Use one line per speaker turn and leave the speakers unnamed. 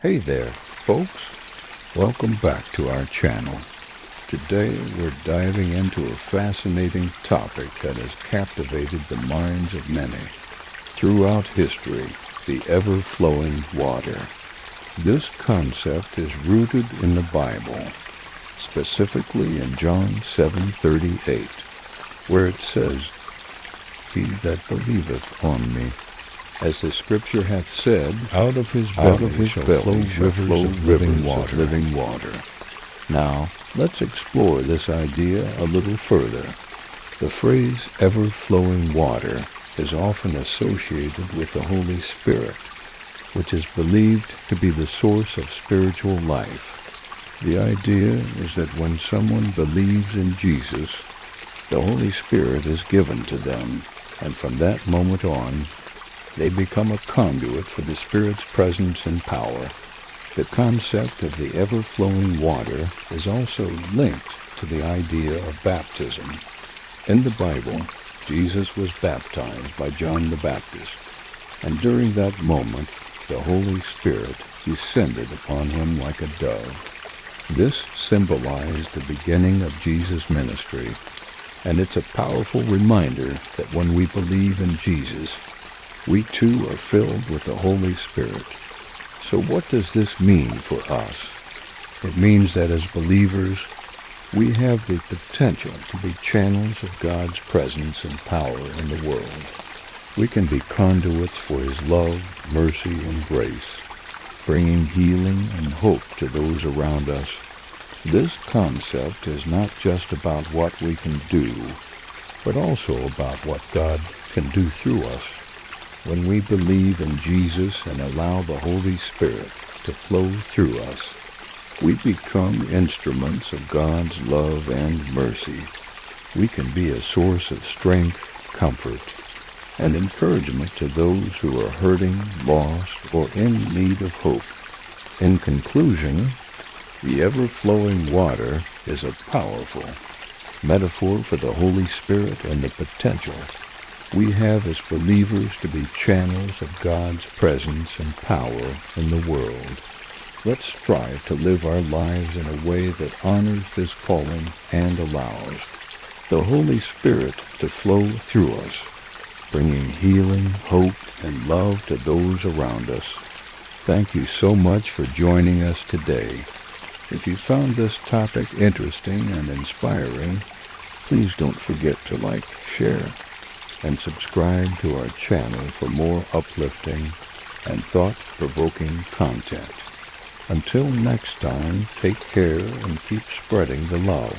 Hey there, folks. Welcome back to our channel. Today we're diving into a fascinating topic that has captivated the minds of many. Throughout history, the ever-flowing water. This concept is rooted in the Bible, specifically in John 7:38, where it says, "He that believeth on me, as the scripture hath said, out of his belly shall flow rivers of living water." Now, let's explore this idea a little further. The phrase ever-flowing water is often associated with the Holy Spirit, which is believed to be the source of spiritual life. The idea is that when someone believes in Jesus, the Holy Spirit is given to them, and from that moment on, they become a conduit for the Spirit's presence and power. The concept of the ever-flowing water is also linked to the idea of baptism. In the Bible, Jesus was baptized by John the Baptist, and during that moment, the Holy Spirit descended upon him like a dove. This symbolized the beginning of Jesus' ministry, and it's a powerful reminder that when we believe in Jesus, we too are filled with the Holy Spirit. So what does this mean for us? It means that as believers, we have the potential to be channels of God's presence and power in the world. We can be conduits for His love, mercy, and grace, bringing healing and hope to those around us. This concept is not just about what we can do, but also about what God can do through us. When we believe in Jesus and allow the Holy Spirit to flow through us, we become instruments of God's love and mercy. We can be a source of strength, comfort, and encouragement to those who are hurting, lost, or in need of hope. In conclusion, the ever-flowing water is a powerful metaphor for the Holy Spirit and the potential we have as believers to be channels of God's presence and power in the world. Let's strive to live our lives in a way that honors this calling and allows the Holy Spirit to flow through us, bringing healing, hope, and love to those around us. Thank you so much for joining us today. If you found this topic interesting and inspiring, please don't forget to like, share, and subscribe to our channel for more uplifting and thought-provoking content. Until next time, take care and keep spreading the love.